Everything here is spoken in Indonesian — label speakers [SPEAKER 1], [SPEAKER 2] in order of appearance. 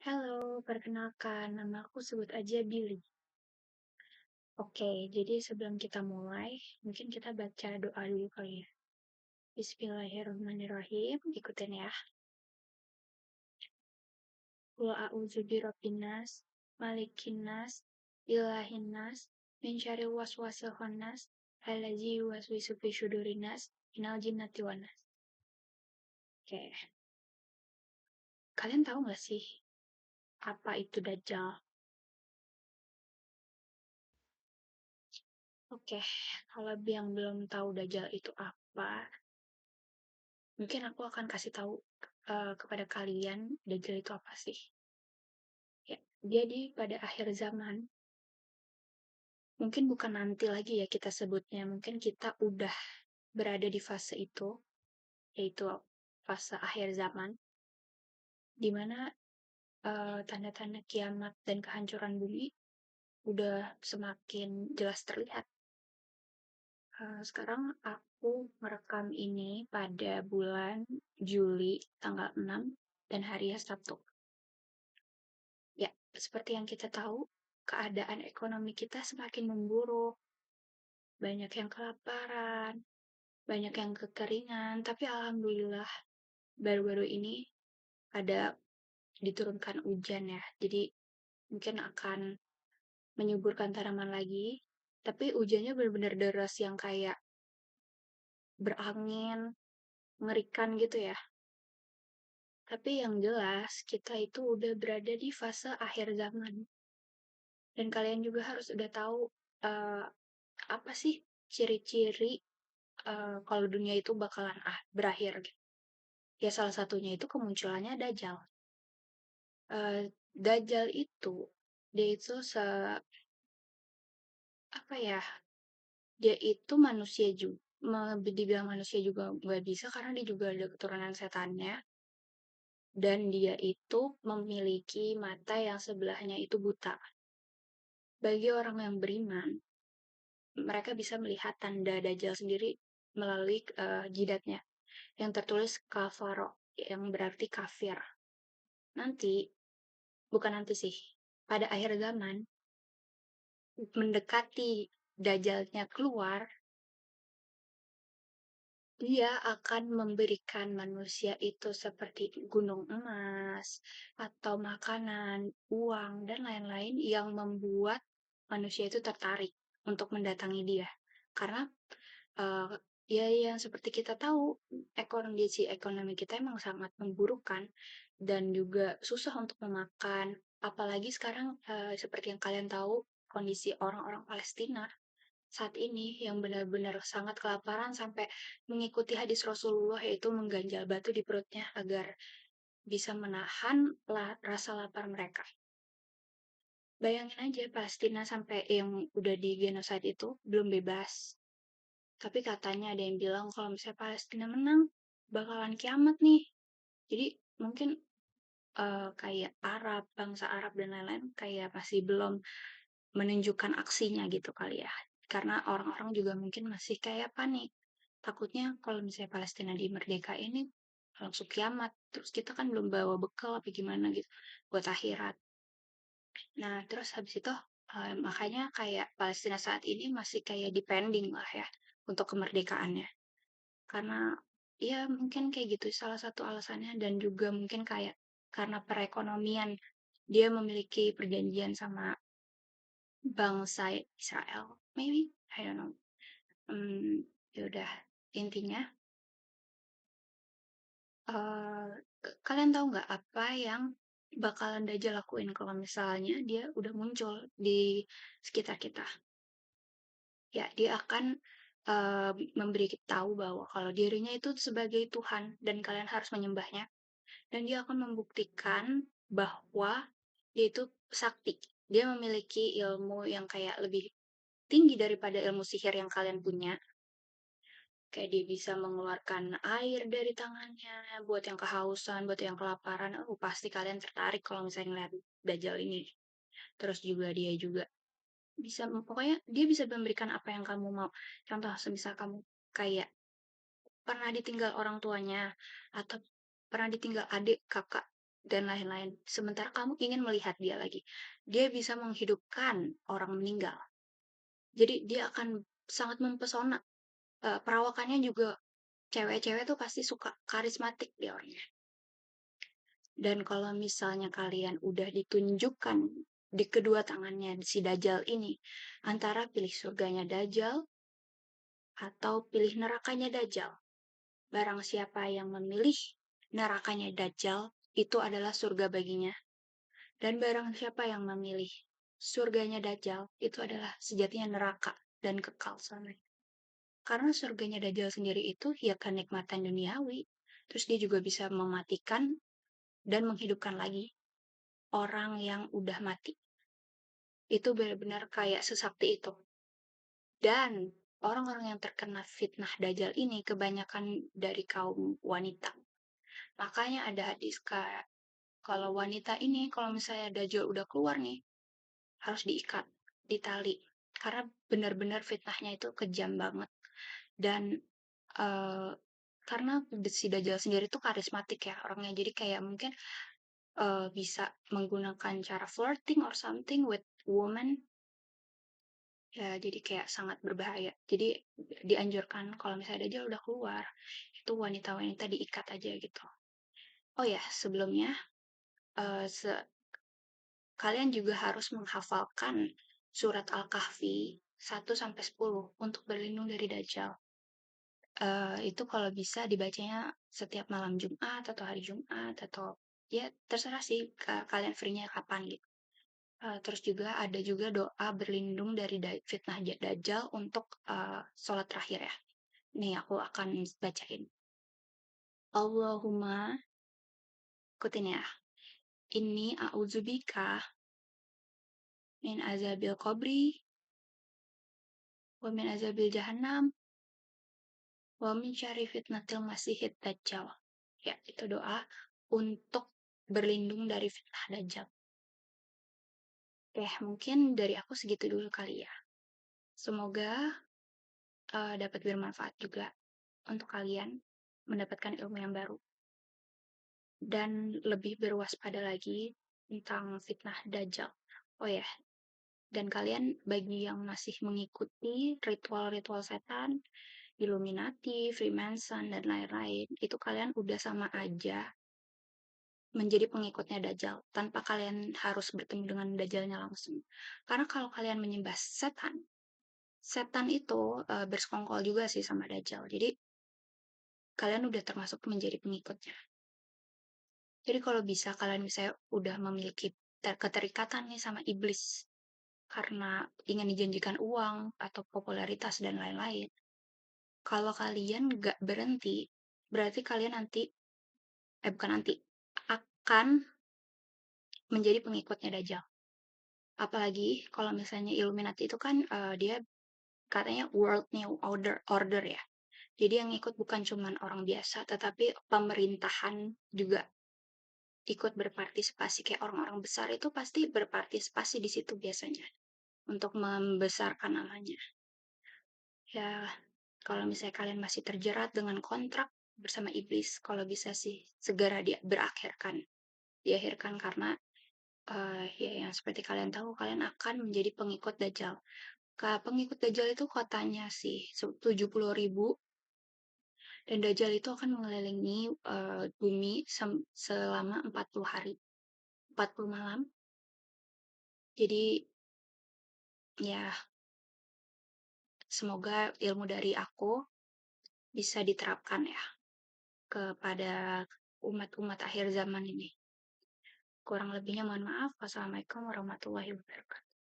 [SPEAKER 1] Halo, perkenalkan, nama aku sebut aja Billy. Oke, jadi sebelum kita mulai, mungkin kita baca doa dulu kali ya. Bismillahirrahmanirrahim, ikutin ya. Qul a'udzu birabbin nas, malikin nas, ilahin nas, min syarri waswasil khannas, allazi yuwaswisu fi syudurin nas, minal jinnati wan nas. Oke, kalian tahu nggak sih apa itu Dajjal? Oke, kalau yang belum tahu Dajjal itu apa, mungkin aku akan kasih tahu kepada kalian Dajjal itu apa sih. Ya, dia pada akhir zaman. Mungkin bukan nanti lagi ya kita sebutnya, mungkin kita udah berada di fase itu, yaitu fase akhir zaman, di mana tanda-tanda kiamat dan kehancuran bumi udah semakin jelas terlihat. Sekarang aku merekam ini pada bulan Juli tanggal 6 dan hari Sabtu. Ya, seperti yang kita tahu, keadaan ekonomi kita semakin memburuk. Banyak yang kelaparan, banyak yang kekeringan, tapi alhamdulillah baru-baru ini ada diturunkan hujan ya. Jadi mungkin akan menyuburkan tanaman lagi, tapi hujannya benar-benar deras yang kayak berangin, mengerikan gitu ya. Tapi yang jelas, kita itu udah berada di fase akhir zaman. Dan kalian juga harus udah tahu uh, apa sih ciri-ciri kalau dunia itu bakalan berakhir gitu. Ya salah satunya itu kemunculannya Dajjal. Dajjal itu dia itu apa ya? Dia itu manusia juga. Dibilang manusia juga nggak bisa karena dia juga ada keturunan setannya. Dan dia itu memiliki mata yang sebelahnya itu buta. Bagi orang yang beriman, mereka bisa melihat tanda Dajjal sendiri melalui jidatnya yang tertulis kafaro, yang berarti kafir. Nanti, bukan nanti sih, pada akhir zaman, mendekati Dajjalnya keluar, dia akan memberikan manusia itu seperti gunung emas, atau makanan, uang, dan lain-lain yang membuat manusia itu tertarik untuk mendatangi dia. Karena uh, ya yang seperti kita tahu, kondisi ekonomi kita emang sangat memburuk kan, dan juga susah untuk memakan. Apalagi sekarang seperti yang kalian tahu, kondisi orang-orang Palestina saat ini yang benar-benar sangat kelaparan sampai mengikuti hadis Rasulullah yaitu mengganjal batu di perutnya agar bisa menahan rasa lapar mereka. Bayangin aja Palestina sampai yang udah di genocide itu belum bebas. Tapi katanya ada yang bilang kalau misalnya Palestina menang bakalan kiamat nih. Jadi mungkin kayak Arab, bangsa Arab dan lain-lain kayak masih belum menunjukkan aksinya gitu kali ya. Karena orang-orang juga mungkin masih kayak panik. Takutnya kalau misalnya Palestina dimerdeka ini langsung kiamat. Terus kita kan belum bawa bekal apa gimana gitu buat akhirat. Nah, terus habis itu makanya kayak Palestina saat ini masih kayak depending lah ya untuk kemerdekaannya. Karena ya mungkin kayak gitu salah satu alasannya dan juga mungkin kayak karena perekonomian dia memiliki perjanjian sama bangsa Israel, maybe I don't know. Ya udah intinya eh kalian tahu nggak apa yang bakalan Dajjal lakuin kalau misalnya dia udah muncul di sekitar kita? Ya, dia akan memberi tahu bahwa kalau dirinya itu sebagai Tuhan dan kalian harus menyembahnya. Dan dia akan membuktikan bahwa dia itu sakti. Dia memiliki ilmu yang kayak lebih tinggi daripada ilmu sihir yang kalian punya. Kayak dia bisa mengeluarkan air dari tangannya, buat yang kehausan, buat yang kelaparan. Oh, pasti kalian tertarik kalau misalnya ngeliat Dajjal ini. Terus juga dia juga bisa, pokoknya dia bisa memberikan apa yang kamu mau. Contoh, semisal kamu kayak pernah ditinggal orang tuanya, atau pernah ditinggal adik, kakak, dan lain-lain. Sementara kamu ingin melihat dia lagi. Dia bisa menghidupkan orang meninggal. Jadi dia akan sangat mempesona. Perawakannya juga cewek-cewek tuh pasti suka karismatik dia orangnya. Dan kalau misalnya kalian udah ditunjukkan di kedua tangannya si Dajjal ini, antara pilih surganya Dajjal atau pilih nerakanya Dajjal. Barang siapa yang memilih nerakanya Dajjal, itu adalah surga baginya. Dan barang siapa yang memilih surganya Dajjal, itu adalah sejatinya neraka dan kekal selamanya. Karena surganya Dajjal sendiri itu ya kenikmatan duniawi. Terus dia juga bisa mematikan dan menghidupkan lagi orang yang udah mati. Itu benar-benar kayak sesakti itu. Dan orang-orang yang terkena fitnah Dajjal ini kebanyakan dari kaum wanita. Makanya ada hadis kayak kalau wanita ini kalau misalnya Dajjal udah keluar nih harus diikat, ditali. Karena benar-benar fitnahnya itu kejam banget. Dan eh, karena si Dajjal sendiri tuh karismatik ya orangnya. Jadi kayak mungkin bisa menggunakan cara flirting or something with woman. Ya, jadi kayak sangat berbahaya. Jadi dianjurkan kalau misalnya Dajjal udah keluar, itu wanita-wanita diikat aja gitu. Oh ya, sebelumnya eh, se- kalian juga harus menghafalkan surat Al-Kahfi 1 sampai 10 untuk berlindung dari Dajjal. Itu kalau bisa dibacanya setiap malam Jumat atau hari Jumat atau ya terserah sih kalian free-nya kapan gitu. Terus juga ada juga doa berlindung dari fitnah Dajjal untuk sholat terakhir ya. Nih aku akan bacain. Allahumma, ikutin ya. Inni a'udzubika min azabil qabri wa min azabil jahannam wa min syarri fitnatil masihid dajjal. Ya, itu doa untuk berlindung dari fitnah dajjal. Mungkin dari aku segitu dulu kali ya. Semoga dapat bermanfaat juga untuk kalian mendapatkan ilmu yang baru dan lebih berwaspada lagi tentang fitnah dajjal. Oh ya, dan kalian bagi yang masih mengikuti ritual-ritual setan, Illuminati, Freemason, dan lain-lain, itu kalian udah sama aja menjadi pengikutnya Dajjal tanpa kalian harus bertemu dengan Dajjalnya langsung. Karena kalau kalian menyembah setan, setan itu bersekongkol juga sih sama Dajjal. Jadi kalian udah termasuk menjadi pengikutnya. Jadi kalau bisa kalian misalnya udah memiliki keterikatan nih sama iblis karena ingin dijanjikan uang atau popularitas dan lain-lain. Kalau kalian nggak berhenti, berarti kalian nanti, bukan nanti, akan menjadi pengikutnya Dajjal. Apalagi kalau misalnya Illuminati itu kan dia katanya World New Order ya. Jadi yang ikut bukan cuma orang biasa, tetapi pemerintahan juga ikut berpartisipasi. Kayak orang-orang besar itu pasti berpartisipasi di situ biasanya untuk membesarkan namanya. Ya, kalau misalnya kalian masih terjerat dengan kontrak bersama iblis, kalau bisa sih segera dia diakhirkan karena ya yang seperti kalian tahu kalian akan menjadi pengikut Dajjal. Pengikut Dajjal itu kotanya sih 70.000 dan Dajjal itu akan mengelilingi bumi selama 40 hari, 40 malam. Jadi ya semoga ilmu dari aku bisa diterapkan ya kepada umat-umat akhir zaman ini. Kurang lebihnya mohon maaf. Wassalamualaikum warahmatullahi wabarakatuh.